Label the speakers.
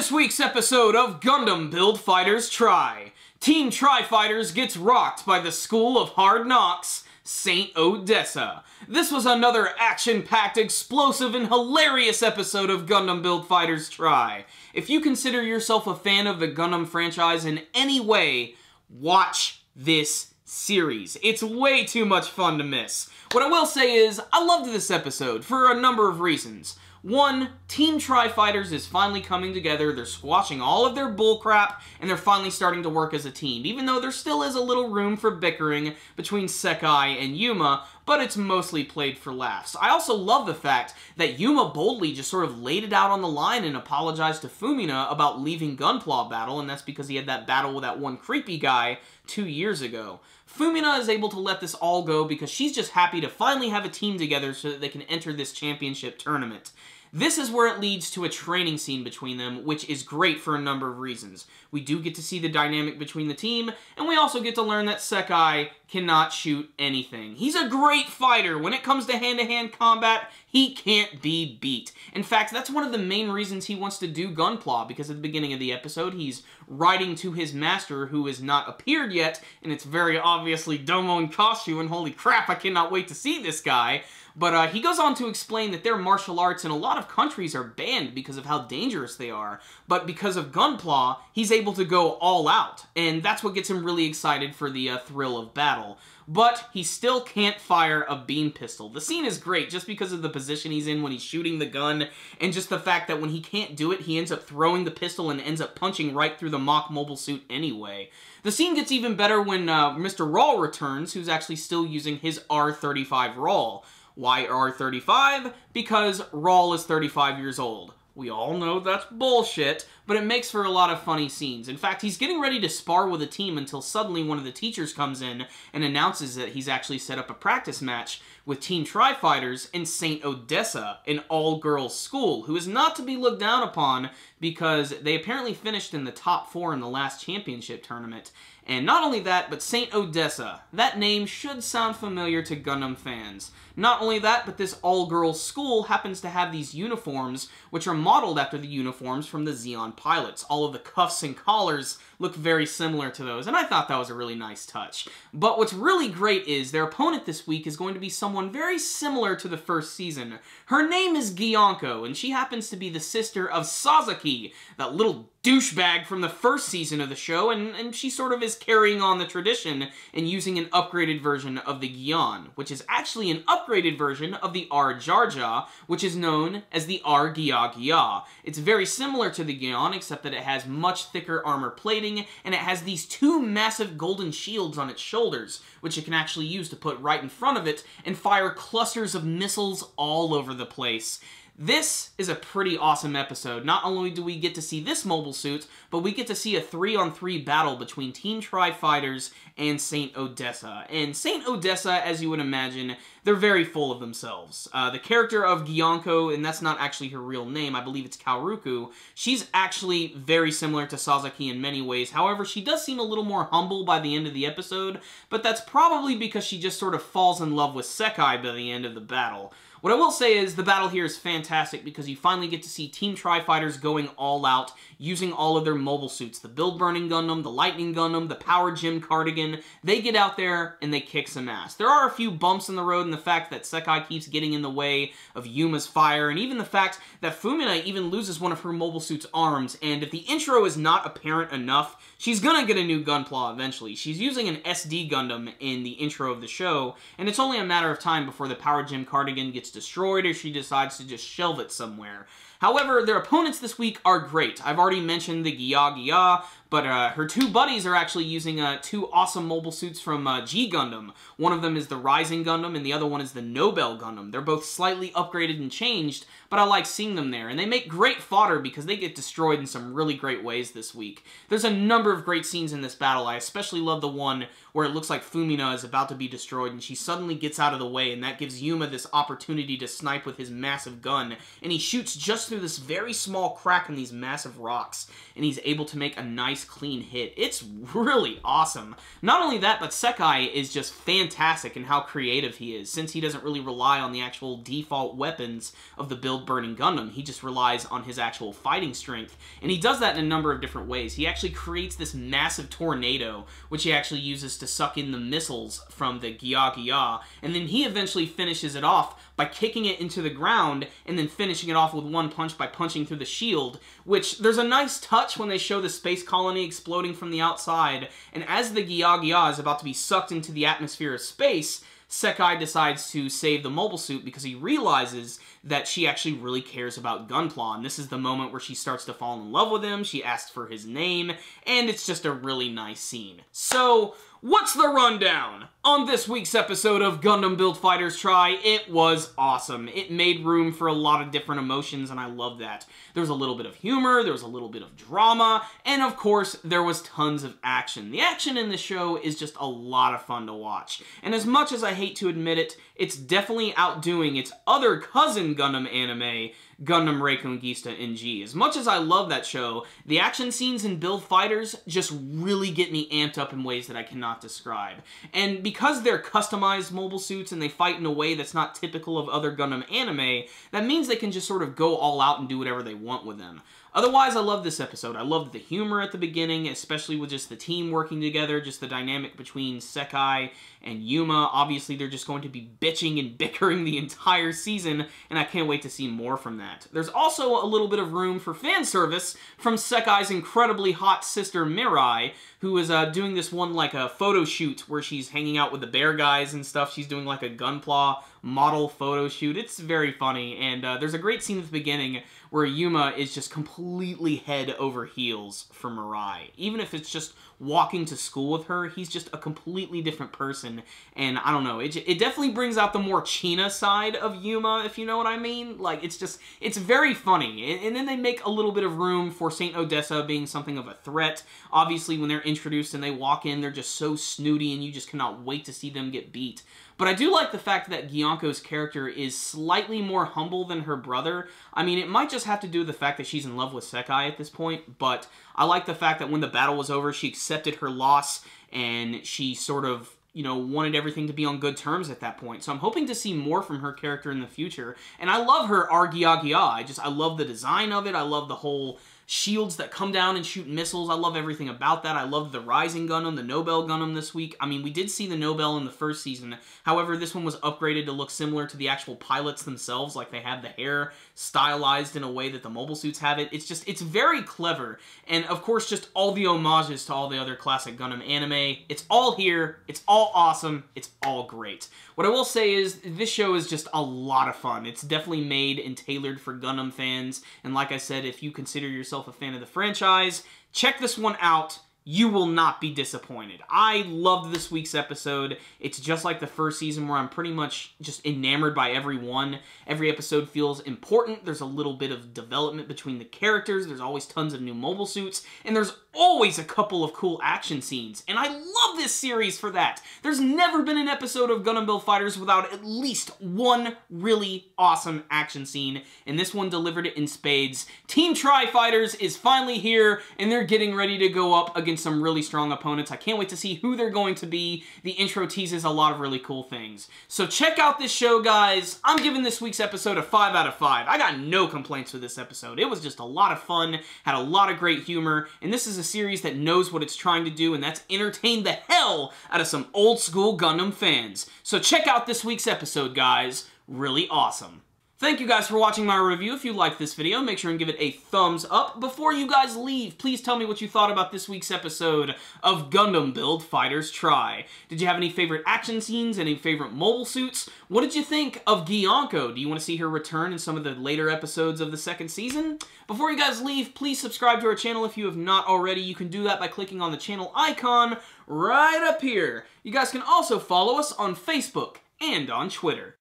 Speaker 1: this week's episode of Gundam Build Fighters Try, Team Tri-Fighters gets rocked by the School of Hard Knocks, Saint Odessa. This was another action-packed, explosive, and hilarious episode of Gundam Build Fighters Try. If you consider yourself a fan of the Gundam franchise in any way, watch this series. It's way too much fun to miss. What I will say is, I loved this episode for a number of reasons. One, Team Tri-Fighters is finally coming together, they're squashing all of their bullcrap, and they're finally starting to work as a team, even though there still is a little room for bickering between Sekai and Yuma, but it's mostly played for laughs. I also love the fact that Yuma boldly just sort of laid it out on the line and apologized to Fumina about leaving Gunpla battle, and that's because he had that battle with that one creepy guy 2 years ago. Fumina is able to let this all go because she's just happy to finally have a team together so that they can enter this championship tournament. This is where it leads to a training scene between them, which is great for a number of reasons. We do get to see the dynamic between the team, and we also get to learn that Sekai cannot shoot anything. He's a great fighter. When it comes to hand-to-hand combat, he can't be beat. In fact, that's one of the main reasons he wants to do Gunpla, because at the beginning of the episode, he's writing to his master, who has not appeared yet, and it's very obviously Domo and Kashu, and holy crap, I cannot wait to see this guy. But he goes on to explain that their martial arts in a lot of countries are banned because of how dangerous they are. But because of Gunpla, he's able to go all out. And that's what gets him really excited for the thrill of battle. But he still can't fire a beam pistol. The scene is great just because of the position he's in when he's shooting the gun, and just the fact that when he can't do it, he ends up throwing the pistol and ends up punching right through the mock mobile suit anyway. The scene gets even better when Mr. Rawl returns, who's actually still using his R35 Rawl. Why R35? Because Rawl is 35 years old. We all know that's bullshit, but it makes for a lot of funny scenes. In fact, he's getting ready to spar with a team until suddenly one of the teachers comes in and announces that he's actually set up a practice match with Team Tri-Fighters in Saint Odessa, an all-girls school, who is not to be looked down upon because they apparently finished in the top 4 in the last championship tournament. And not only that, but Saint Odessa. That name should sound familiar to Gundam fans. Not only that, but this all-girls school happens to have these uniforms, which are modeled after the uniforms from the Zeon pilots. All of the cuffs and collars look very similar to those, and I thought that was a really nice touch. But what's really great is their opponent this week is going to be someone very similar to the first season. Her name is Gyanko, and she happens to be the sister of Sasaki, that little douchebag from the first season of the show, and she sort of is carrying on the tradition and using an upgraded version of the Gyan, which is actually an upgraded version of the R Jar Jar, which is known as the R Gya Gya. It's very similar to the Gyan, except that it has much thicker armor plating, and it has these 2 massive golden shields on its shoulders, which it can actually use to put right in front of it and fire clusters of missiles all over the place. This is a pretty awesome episode. Not only do we get to see this mobile suit, but we get to see a 3-on-3 battle between Team Tri-Fighters and Saint Odessa. And Saint Odessa, as you would imagine, they're very full of themselves. The character of Gyanko, and that's not actually her real name, I believe it's Kaoruku, she's actually very similar to Sasaki in many ways. However, she does seem a little more humble by the end of the episode, but that's probably because she just sort of falls in love with Sekai by the end of the battle. What I will say is the battle here is fantastic because you finally get to see Team Tri-Fighters going all out, using all of their mobile suits. The Build Burning Gundam, the Lightning Gundam, the Power Gym Cardigan. They get out there and they kick some ass. There are a few bumps in the road in the fact that Sekai keeps getting in the way of Yuma's fire, and even the fact that Fumina even loses one of her mobile suit's arms, and if the intro is not apparent enough, she's gonna get a new Gunpla eventually. She's using an SD Gundam in the intro of the show, and it's only a matter of time before the Power Gym Cardigan gets destroyed or she decides to just shelve it somewhere. However, their opponents this week are great. I've already mentioned the Gya Gya, but her 2 buddies are actually using 2 awesome mobile suits from G Gundam. One of them is the Rising Gundam, and the other one is the Nobel Gundam. They're both slightly upgraded and changed, but I like seeing them there. And they make great fodder because they get destroyed in some really great ways this week. There's a number of great scenes in this battle. I especially love the one where it looks like Fumina is about to be destroyed, and she suddenly gets out of the way, and that gives Yuma this opportunity to snipe with his massive gun, and he shoots just through this very small crack in these massive rocks, and he's able to make a nice nice clean hit. It's really awesome. Not only that, but Sekai is just fantastic in how creative he is, since he doesn't really rely on the actual default weapons of the build Burning Gundam. He just relies on his actual fighting strength, and he does that in a number of different ways. He actually creates this massive tornado, which he actually uses to suck in the missiles from the Gya, and then he eventually finishes it off by kicking it into the ground and then finishing it off with one punch by punching through the shield, which there's a nice touch when they show the space colony exploding from the outside, and as the Gya is about to be sucked into the atmosphere of space, Sekai decides to save the mobile suit because he realizes that she actually really cares about Gunpla, and this is the moment where she starts to fall in love with him. She asks for his name, and it's just a really nice scene. So, what's the rundown? On this week's episode of Gundam Build Fighters Try, it was awesome. It made room for a lot of different emotions, and I love that. There was a little bit of humor, there was a little bit of drama, and of course, there was tons of action. The action in the show is just a lot of fun to watch, and as much as I hate to admit it, it's definitely outdoing its other cousin Gundam anime, Gundam Reconquista NG. As much as I love that show, the action scenes in Build Fighters just really get me amped up in ways that I cannot describe. And because they're customized mobile suits and they fight in a way that's not typical of other Gundam anime, that means they can just sort of go all out and do whatever they want with them. Otherwise, I love this episode. I loved the humor at the beginning, especially with just the team working together, just the dynamic between Sekai and Yuma. Obviously, they're just going to be bitching and bickering the entire season, and I can't wait to see more from that. There's also a little bit of room for fan service from Sekai's incredibly hot sister Mirai, who is doing this one like a photo shoot where she's hanging out with the bear guys and stuff. She's doing like a Gunpla model photo shoot. It's very funny, and there's a great scene at the beginning where Yuma is just completely head over heels for Mirai. Even if it's just walking to school with her, he's just a completely different person, and I don't know, it definitely brings out the more China side of Yuma, if you know what I mean. Like, it's very funny, and then they make a little bit of room for Saint Odessa being something of a threat. Obviously, when they're introduced and they walk in, they're just so snooty, and you just cannot wait to see them get beat. But I do like the fact that Gyanko's character is slightly more humble than her brother. I mean, it might just have to do with the fact that she's in love with Sekai at this point, but I like the fact that when the battle was over, she accepted her loss, and she sort of, you know, wanted everything to be on good terms at that point. So I'm hoping to see more from her character in the future. And I love her Argya. I love the design of it. I love the whole shields that come down and shoot missiles. I love everything about that. I loved the Rising Gundam, the Nobel Gundam this week. I mean, we did see the Nobel in the first season. However, this one was upgraded to look similar to the actual pilots themselves. Like, they have the hair stylized in a way that the mobile suits have it. It's very clever. And, of course, just all the homages to all the other classic Gundam anime. It's all here. It's all awesome. It's all great. What I will say is, this show is just a lot of fun. It's definitely made and tailored for Gundam fans. And like I said, if you consider yourself a fan of the franchise, check this one out. You will not be disappointed. I loved this week's episode. It's just like the first season where I'm pretty much just enamored by every one. Every episode feels important. There's a little bit of development between the characters. There's always tons of new mobile suits. And there's always a couple of cool action scenes. And I love this series for that. There's never been an episode of Gundam Build Fighters without at least one really awesome action scene. And this one delivered it in spades. Team Tri Fighters is finally here, and they're getting ready to go up against some really strong opponents. I can't wait to see who they're going to be. The intro teases a lot of really cool things. So check out this show, guys. I'm giving this week's episode a 5 out of 5. I got no complaints with this episode. It was just a lot of fun, had a lot of great humor, and this is a series that knows what it's trying to do, and that's entertain the hell out of some old school Gundam fans. So check out this week's episode, guys. Really awesome. Thank you guys for watching my review. If you liked this video, make sure and give it a thumbs up. Before you guys leave, please tell me what you thought about this week's episode of Gundam Build Fighters Try. Did you have any favorite action scenes? Any favorite mobile suits? What did you think of Gyanko? Do you want to see her return in some of the later episodes of the second season? Before you guys leave, please subscribe to our channel if you have not already. You can do that by clicking on the channel icon right up here. You guys can also follow us on Facebook and on Twitter.